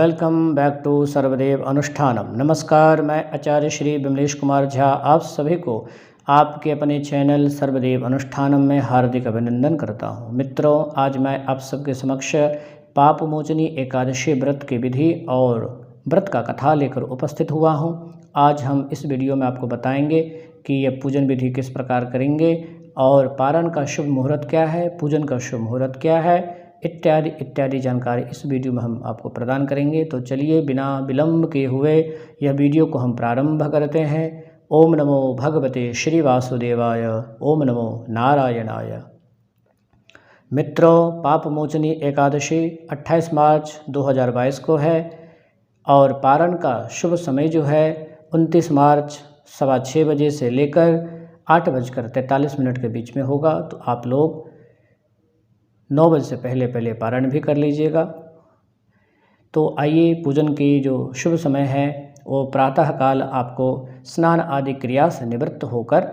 Welcome back to Sarvadev Anushthanam. नमस्कार, मैं आचार्य श्री विमलेश कुमार झा आप सभी को आपके अपने चैनल सर्वदेव अनुष्ठानम में हार्दिक अभिनंदन करता हूं। मित्रों, आज मैं आप सबके समक्ष पाप मोचनी एकादशी व्रत की विधि और व्रत का कथा लेकर उपस्थित हुआ हूं। आज हम इस वीडियो में आपको बताएंगे कि यह पूजन विधि किस प्रकार करेंगे और पारण का शुभ मुहूर्त क्या है, पूजन का शुभ मुहूर्त क्या है, इत्यादि इत्यादि जानकारी इस वीडियो में हम आपको प्रदान करेंगे। तो चलिए बिना विलंब किए हुए यह वीडियो को हम प्रारंभ करते हैं। ओम नमो भगवते श्री वासुदेवाय, ओम नमो नारायणाय। मित्रों, पाप मोचनी एकादशी 28 मार्च 2022 को है और पारण का शुभ समय जो है 29 मार्च 6:15 बजे से लेकर 8:43 के बीच में होगा। तो आप लोग 9 बजे से पहले पारण भी कर लीजिएगा। तो आइए, पूजन की जो शुभ समय है वो प्रातःकाल आपको स्नान आदि क्रिया से निवृत्त होकर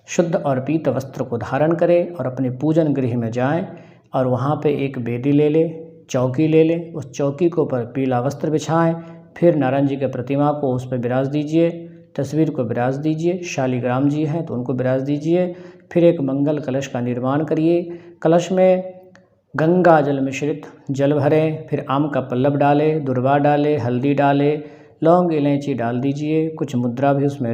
शुद्ध और पीत वस्त्र को धारण करें और अपने पूजन गृह में जाएं और वहाँ पे एक बेदी ले लें, चौकी ले लें, उस चौकी के ऊपर पीला वस्त्र बिछाएं। फिर नारायण जी की प्रतिमा को उस पर विराज दीजिए, तस्वीर को विराज दीजिए। शालिग्राम जी हैं तो उनको विराज दीजिए। फिर एक मंगल कलश का निर्माण करिए। कलश में गंगा जल मिश्रित जल भरें, फिर आम का पल्लव डालें, दुर्वा डालें, हल्दी डालें, लौंग इलायची डाल दीजिए, कुछ मुद्रा भी उसमें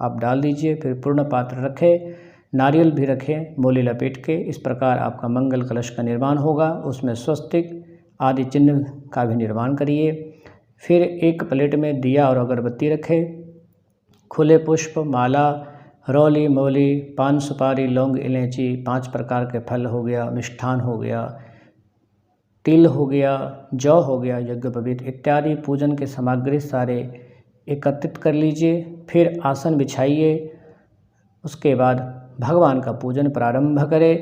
आप डाल दीजिए। फिर पूर्ण पात्र रखें, नारियल भी रखें मोली लपेट के। इस प्रकार आपका मंगल कलश का निर्माण होगा। उसमें स्वस्तिक आदि चिन्ह का भी निर्माण करिए। फिर एक प्लेट में दिया और अगरबत्ती रखें। खुले पुष्प, माला, रौली, मौली, पान, सुपारी, लौंग, इलायची, 5 प्रकार के फल हो गया, मिष्ठान हो गया, तिल हो गया, जौ हो गया, यज्ञोपवीत इत्यादि पूजन के सामग्री सारे एकत्रित कर लीजिए। फिर आसन बिछाइए। उसके बाद भगवान का पूजन प्रारंभ करें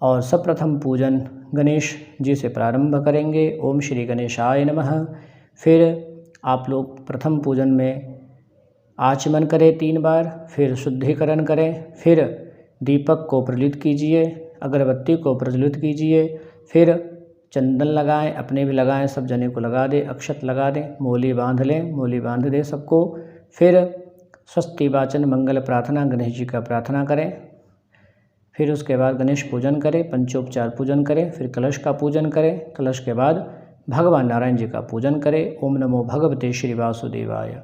और सर्वप्रथम पूजन गणेश जी से प्रारंभ करेंगे। ओम श्री गणेशाय नमः। फिर आप लोग प्रथम पूजन में आचमन करें 3 बार, फिर शुद्धिकरण करें, फिर दीपक को प्रज्वलित कीजिए, अगरबत्ती को प्रज्वलित कीजिए, फिर चंदन लगाएं, अपने भी लगाएं, सब जने को लगा दें, अक्षत लगा दें, मोली बांध लें, मोली बांध दें सबको। फिर स्वस्ति वाचन मंगल प्रार्थना गणेश जी का प्रार्थना करें। फिर उसके बाद गणेश पूजन करें, पंचोपचार पूजन करें, फिर कलश का पूजन करें। कलश के बाद भगवान नारायण जी का पूजन करें। ओम नमो भगवते श्री वासुदेवाय।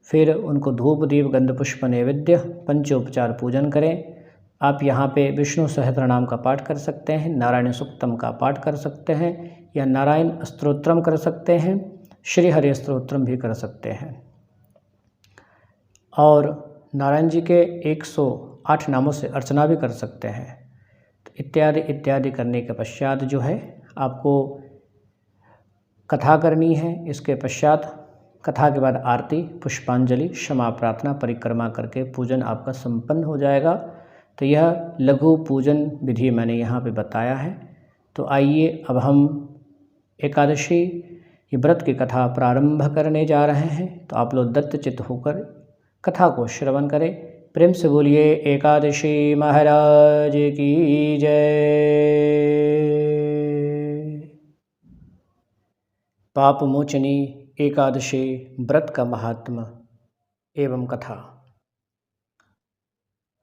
फिर उनको धूप दीप गंध पुष्प नैवेद्य पंचोपचार पूजन करें। आप यहाँ पे विष्णु सहस्त्रनाम का पाठ कर सकते हैं, नारायण सूक्तम का पाठ कर सकते हैं या नारायण स्तोत्रम कर सकते हैं, श्री हरि स्तोत्रम भी कर सकते हैं और नारायण जी के 108 नामों से अर्चना भी कर सकते हैं। तो इत्यादि इत्यादि करने के पश्चात जो है आपको कथा करनी है। इसके पश्चात कथा के बाद आरती, पुष्पांजलि, क्षमा प्रार्थना, परिक्रमा करके पूजन आपका संपन्न हो जाएगा। तो यह लघु पूजन विधि मैंने यहाँ पे बताया है। तो आइए अब हम एकादशी व्रत की कथा प्रारंभ करने जा रहे हैं। तो आप लोग दत्तचित्त होकर कथा को श्रवण करें। प्रेम से बोलिए एकादशी महाराज की जय। पाप मोचनी एकादशी व्रत का महात्म एवं कथा।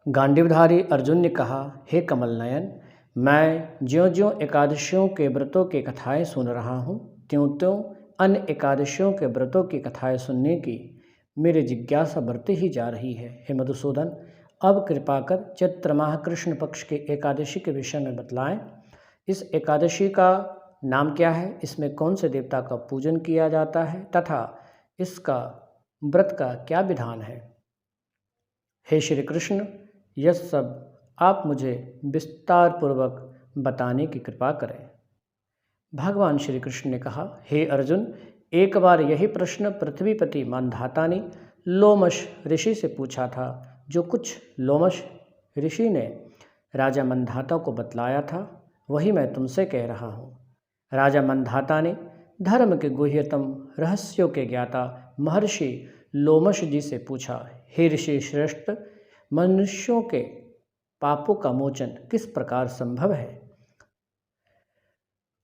गांडीवधारी अर्जुन ने कहा, हे कमल नयन, मैं ज्यों-ज्यों एकादशियों के व्रतों की कथाएं सुन रहा हूँ, त्यों-त्यों अन्य एकादशियों के व्रतों की कथाएं सुनने की मेरी जिज्ञासा बढ़ती ही जा रही है। हे मधुसूदन, अब कृपा कर चैत्र माह कृष्ण पक्ष के एकादशी के विषय में बतलाएं। इस एकादशी का नाम क्या है, इसमें कौन से देवता का पूजन किया जाता है तथा इसका व्रत का क्या विधान है। हे श्री कृष्ण, यह सब आप मुझे विस्तार पूर्वक बताने की कृपा करें। भगवान श्री कृष्ण ने कहा, हे अर्जुन, एक बार यही प्रश्न पृथ्वीपति मानधाता ने लोमश ऋषि से पूछा था। जो कुछ लोमश ऋषि ने राजा मंधाता को बतलाया था वही मैं तुमसे कह रहा हूँ। राजा मंधाता ने धर्म के गुह्यतम रहस्यों के ज्ञाता महर्षि लोमश जी से पूछा, हे ऋषि श्रेष्ठ, मनुष्यों के पापों का मोचन किस प्रकार संभव है।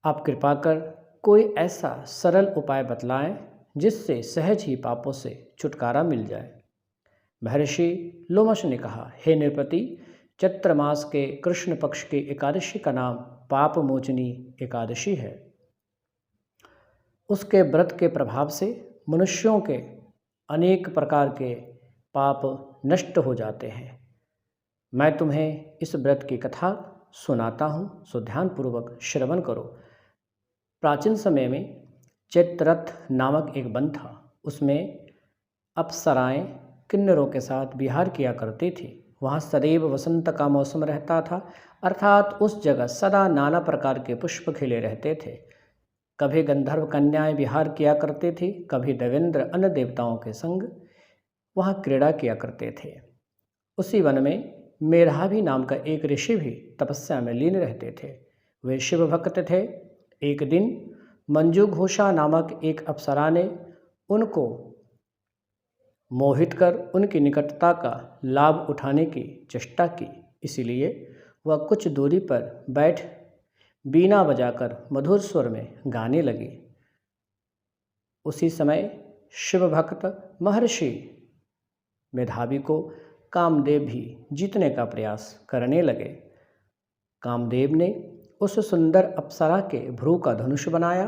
आप कृपा कर कोई ऐसा सरल उपाय बतलाएं जिससे सहज ही पापों से छुटकारा मिल जाए। महर्षि लोमश ने कहा, हे नृपति, चैत्र मास के कृष्ण पक्ष की एकादशी का नाम पाप मोचनी एकादशी है। उसके व्रत के प्रभाव से मनुष्यों के अनेक प्रकार के पाप नष्ट हो जाते हैं। मैं तुम्हें इस व्रत की कथा सुनाता हूँ, सो ध्यानपूर्वक श्रवण करो। प्राचीन समय में चैत्ररथ नामक एक वन था। उसमें अप्सराएं किन्नरों के साथ विहार किया करती थी। वहाँ सदैव वसंत का मौसम रहता था, अर्थात उस जगह सदा नाना प्रकार के पुष्प खिले रहते थे। कभी गंधर्व कन्याएं विहार किया करती थी, कभी देवेंद्र अन्य देवताओं के संग वहाँ क्रीड़ा किया करते थे। उसी वन में मेधावी नाम का एक ऋषि भी तपस्या में लीन रहते थे। वे शिव भक्त थे। एक दिन मंजू घोषा नामक एक अप्सरा ने उनको मोहित कर उनकी निकटता का लाभ उठाने की चेष्टा की। इसीलिए वह कुछ दूरी पर बैठ बीना बजाकर मधुर स्वर में गाने लगी। उसी समय शिव भक्त महर्षि मेधावी को कामदेव भी जीतने का प्रयास करने लगे। कामदेव ने उस सुंदर अप्सरा के भ्रू का धनुष बनाया,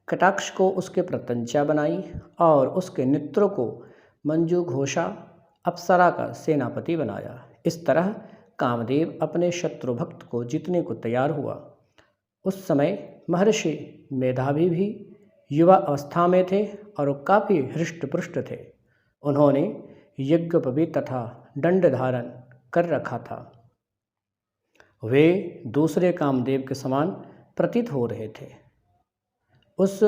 कटाक्ष को उसके प्रत्यंचा बनाई और उसके नेत्रों को मंजू घोषा अप्सरा का सेनापति बनाया। इस तरह कामदेव अपने शत्रु भक्त को जीतने को तैयार हुआ। उस समय महर्षि मेधावी भी युवा अवस्था में थे और काफ़ी हृष्ट-पुष्ट थे। उन्होंने यज्ञोपवीत तथा दंड धारण कर रखा था। वे दूसरे कामदेव के समान प्रतीत हो रहे थे। उस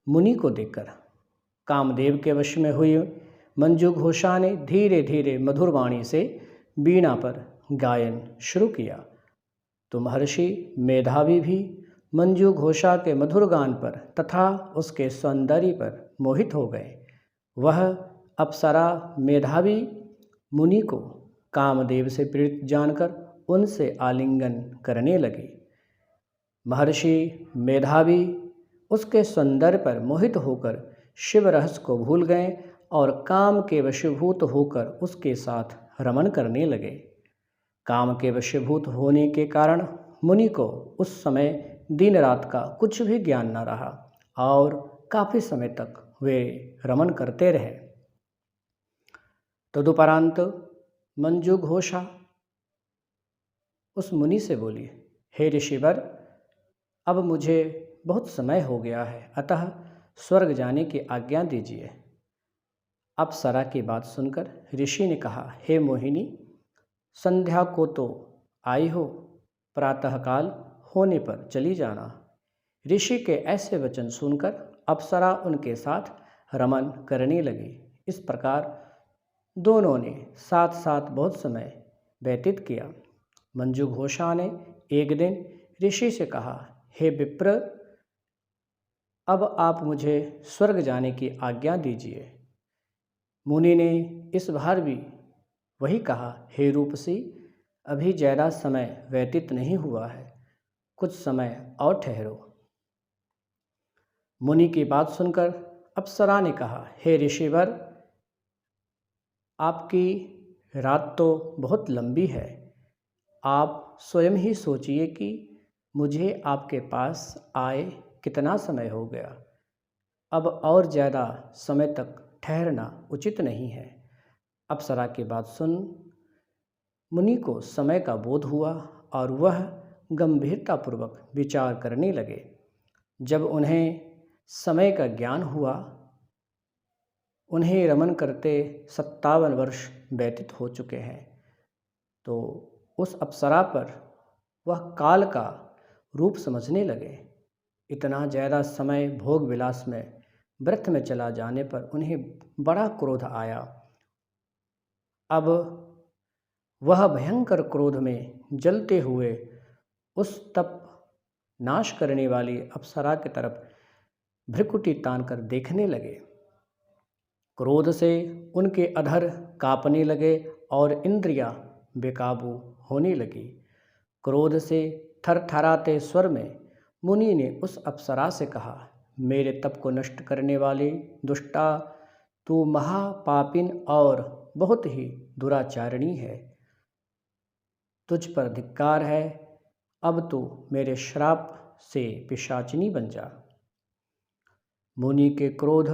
मुनि को देखकर कामदेव के वश में हुई मंजू घोषा ने धीरे धीरे मधुर वाणी से वीणा पर गायन शुरू किया, तो महर्षि मेधावी भी मंजू घोषा के मधुर गान पर तथा उसके सौंदर्य पर मोहित हो गए। वह अप्सरा मेधावी मुनि को कामदेव से प्रेरित जानकर उनसे आलिंगन करने लगी। महर्षि मेधावी उसके सौंदर्य पर मोहित होकर शिव रहस्य को भूल गए और काम के वशीभूत होकर उसके साथ रमण करने लगे। काम के वशीभूत होने के कारण मुनि को उस समय दिन रात का कुछ भी ज्ञान न रहा और काफ़ी समय तक वे रमण करते रहे। तदुपरांत मंजू घोषा उस मुनि से बोली, हे ऋषिवर, अब मुझे बहुत समय हो गया है, अतः स्वर्ग जाने की आज्ञा दीजिए। अप्सरा की बात सुनकर ऋषि ने कहा, हे मोहिनी, संध्या को तो आई हो, प्रातःकाल होने पर चली जाना। ऋषि के ऐसे वचन सुनकर अप्सरा उनके साथ रमन करने लगी। इस प्रकार दोनों ने साथ साथ बहुत समय व्यतीत किया। मंजू घोषा ने एक दिन ऋषि से कहा, हे विप्र, अब आप मुझे स्वर्ग जाने की आज्ञा दीजिए। मुनि ने इस बार भी वही कहा, हे रूपसी, अभी ज़्यादा समय व्यतीत नहीं हुआ है, कुछ समय और ठहरो। मुनि की बात सुनकर अप्सरा ने कहा, हे ऋषिवर, आपकी रात तो बहुत लंबी है। आप स्वयं ही सोचिए कि मुझे आपके पास आए कितना समय हो गया। अब और ज़्यादा समय तक ठहरना उचित नहीं है। अप्सरा की बात सुन मुनि को समय का बोध हुआ और वह गंभीरतापूर्वक विचार करने लगे। जब उन्हें समय का ज्ञान हुआ, उन्हें रमन करते 57 वर्ष व्यतीत हो चुके हैं, तो उस अप्सरा पर वह काल का रूप समझने लगे। इतना ज़्यादा समय भोग विलास में व्यर्थ में चला जाने पर उन्हें बड़ा क्रोध आया। अब वह भयंकर क्रोध में जलते हुए उस तप नाश करने वाली अप्सरा की तरफ भ्रिकुटी तान कर देखने लगे। क्रोध से उनके अधर कांपने लगे और इंद्रियां बेकाबू होने लगी। क्रोध से थरथराते स्वर में मुनि ने उस अप्सरा से कहा, मेरे तप को नष्ट करने वाले दुष्टा, तू महापापिन और बहुत ही दुराचारिणी है। तुझ पर धिक्कार है। अब तू मेरे श्राप से पिशाचिनी बन जा। मुनि के क्रोध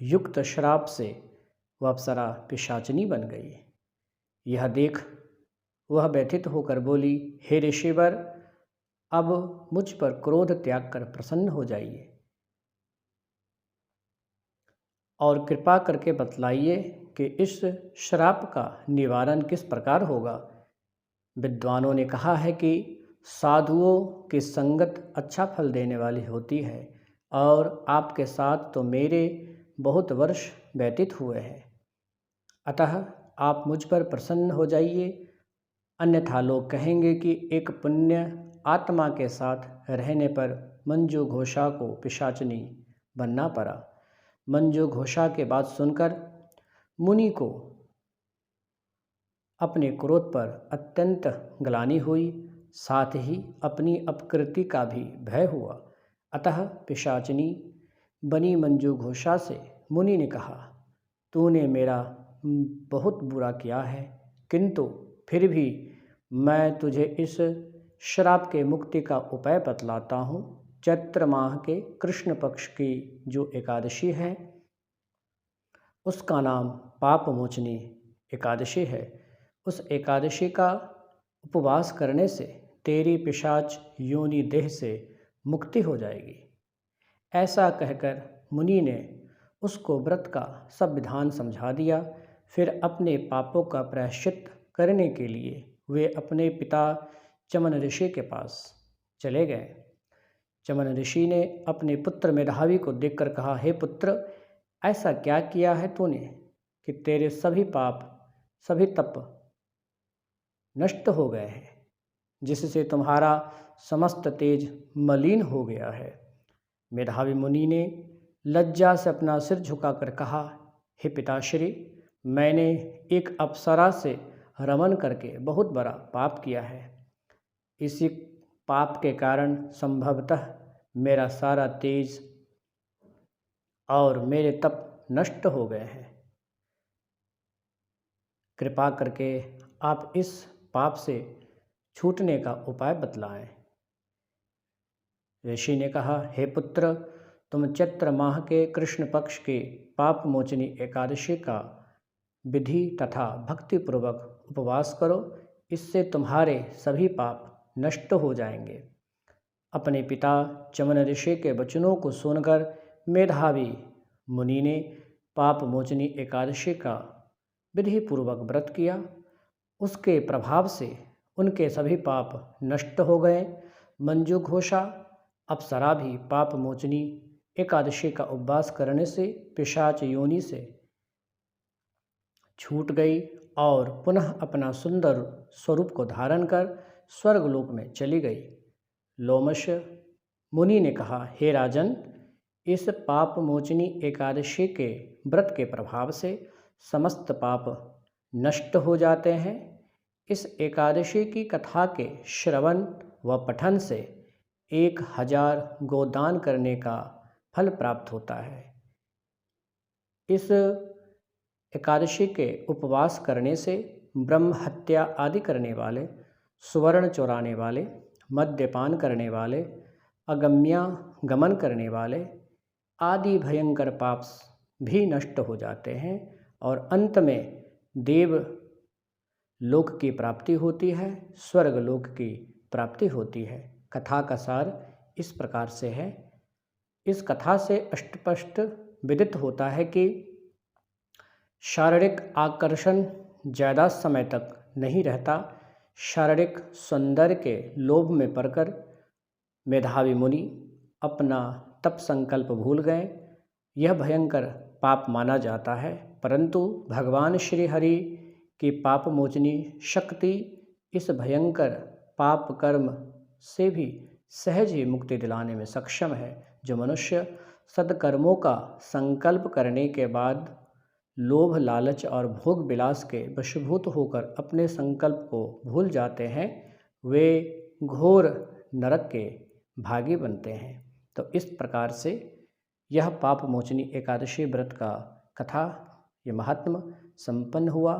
युक्त श्राप से वह अप्सरा पिशाचिनी बन गई। यह देख वह व्यथित होकर बोली, हे ऋषिवर, अब मुझ पर क्रोध त्याग कर प्रसन्न हो जाइए और कृपा करके बतलाइए कि इस श्राप का निवारण किस प्रकार होगा। विद्वानों ने कहा है कि साधुओं की संगत अच्छा फल देने वाली होती है और आपके साथ तो मेरे बहुत वर्ष व्यतीत हुए हैं, अतः आप मुझ पर प्रसन्न हो जाइए, अन्यथा लोग कहेंगे कि एक पुण्य आत्मा के साथ रहने पर मंजू घोषा को पिशाचिनी बनना पड़ा। मंजू घोषा के बात सुनकर मुनि को अपने क्रोध पर अत्यंत ग्लानि हुई, साथ ही अपनी अपकृति का भी भय हुआ। अतः पिशाचिनी बनी मंजू घोषा से मुनि ने कहा, तूने मेरा बहुत बुरा किया है, किंतु फिर भी मैं तुझे इस श्राप के मुक्ति का उपाय बतलाता हूँ। चैत्र माह के कृष्ण पक्ष की जो एकादशी है उसका नाम पाप मोचनी एकादशी है। उस एकादशी का उपवास करने से तेरी पिशाच योनि देह से मुक्ति हो जाएगी। ऐसा कहकर मुनि ने उसको व्रत का सब विधान समझा दिया। फिर अपने पापों का प्रायश्चित करने के लिए वे अपने पिता चमन ऋषि के पास चले गए। चमन ऋषि ने अपने पुत्र मेधावी को देखकर कहा, हे पुत्र, ऐसा क्या किया है तूने कि तेरे सभी पाप सभी तप नष्ट हो गए हैं, जिससे तुम्हारा समस्त तेज मलिन हो गया है। मेधावी मुनि ने लज्जा से अपना सिर झुकाकर कहा, हे पिताश्री, मैंने एक अप्सरा से रमन करके बहुत बड़ा पाप किया है। इसी पाप के कारण संभवतः मेरा सारा तेज और मेरे तप नष्ट हो गए हैं। कृपा करके आप इस पाप से छूटने का उपाय बतलाएं। ऋषि ने कहा, हे पुत्र, तुम चैत्र माह के कृष्ण पक्ष के पाप मोचनी एकादशी का विधि तथा भक्तिपूर्वक उपवास करो, इससे तुम्हारे सभी पाप नष्ट हो जाएंगे। अपने पिता चमन ऋषि के वचनों को सुनकर मेधावी मुनि ने पाप मोचनी एकादशी का विधिपूर्वक व्रत किया। उसके प्रभाव से उनके सभी पाप नष्ट हो गए। मंजू घोषा अप्सरा भी पाप मोचनी एकादशी का उपवास करने से पिशाच योनि से छूट गई और पुनः अपना सुंदर स्वरूप को धारण कर स्वर्गलोक में चली गई। लोमश मुनि ने कहा, हे राजन, इस पाप मोचनी एकादशी के व्रत के प्रभाव से समस्त पाप नष्ट हो जाते हैं। इस एकादशी की कथा के श्रवण व पठन से 1000 गोदान करने का फल प्राप्त होता है। इस एकादशी के उपवास करने से ब्रह्म हत्या आदि करने वाले, सुवर्ण चुराने वाले, मद्यपान करने वाले, अगम्या गमन करने वाले आदि भयंकर पाप भी नष्ट हो जाते हैं और अंत में देव लोक की प्राप्ति होती है, स्वर्ग लोक की प्राप्ति होती है। कथा का सार इस प्रकार से है। इस कथा से स्पष्ट विदित होता है कि शारीरिक आकर्षण ज़्यादा समय तक नहीं रहता। शारीरिक सौंदर्य के लोभ में पड़कर मेधावी मुनि अपना तप संकल्प भूल गए। यह भयंकर पाप माना जाता है, परंतु भगवान श्री हरि की पाप मोचनी शक्ति इस भयंकर पाप कर्म से भी सहज ही मुक्ति दिलाने में सक्षम है। जो मनुष्य सद्कर्मों का संकल्प करने के बाद लोभ, लालच और भोग विलास के वशीभूत होकर अपने संकल्प को भूल जाते हैं, वे घोर नरक के भागी बनते हैं। तो इस प्रकार से यह पाप मोचनी एकादशी व्रत का कथा ये महात्म संपन्न हुआ।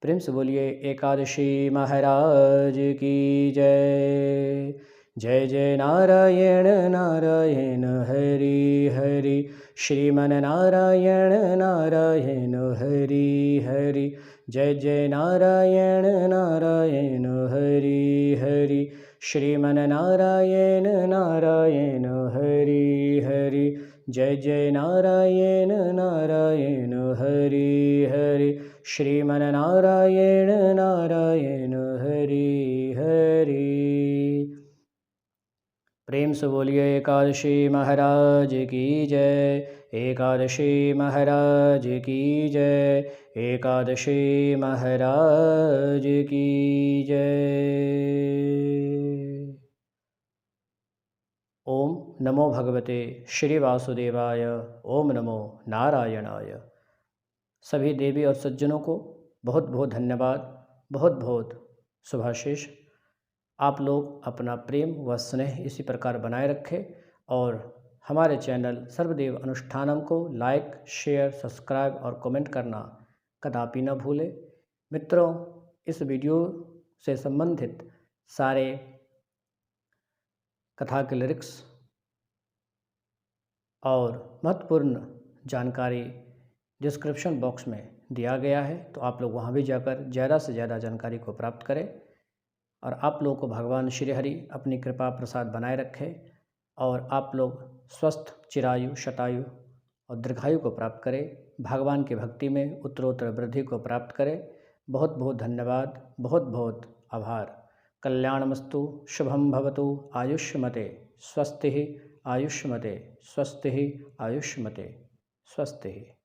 प्रेम से बोलिए एकादशी महाराज की जय। जय जय नारायण नारायण हरि हरि, श्रीमन नारायण नारायण हरि हरि। जय जय नारायण नारायण हरि हरि, श्रीमन नारायण नारायण हरि हरि। जय जय नारायण नारायण हरि हरि, श्रीमन नारायण नारायण हरि हरि। प्रेम से बोलिए एकादशी महाराज की जय। एकादशी महाराज की जय। एकादशी महाराज की जय। ओम नमो भगवते श्री वासुदेवाय। ओम नमो नारायणाय। सभी देवी और सज्जनों को बहुत बहुत धन्यवाद, बहुत बहुत शुभाशीष। आप लोग अपना प्रेम व स्नेह इसी प्रकार बनाए रखें और हमारे चैनल सर्वदेव अनुष्ठानम को लाइक, शेयर, सब्सक्राइब और कमेंट करना कदापि न भूलें। मित्रों, इस वीडियो से संबंधित सारे कथा के लिरिक्स और महत्वपूर्ण जानकारी डिस्क्रिप्शन बॉक्स में दिया गया है, तो आप लोग वहां भी जाकर ज़्यादा से ज़्यादा जानकारी को प्राप्त करें। और आप लोगों को भगवान श्री हरि अपनी कृपा प्रसाद बनाए रखे और आप लोग स्वस्थ, चिरायु, शतायु और दीर्घायु को प्राप्त करें। भगवान की भक्ति में उत्तरोत्तर वृद्धि को प्राप्त करें। बहुत बहुत धन्यवाद, बहुत बहुत आभार। कल्याणमस्तु, शुभम भवतु, आयुष्मते स्वस्ति, आयुष्मते स्वस्ति, आयुष्मते स्वस्ति।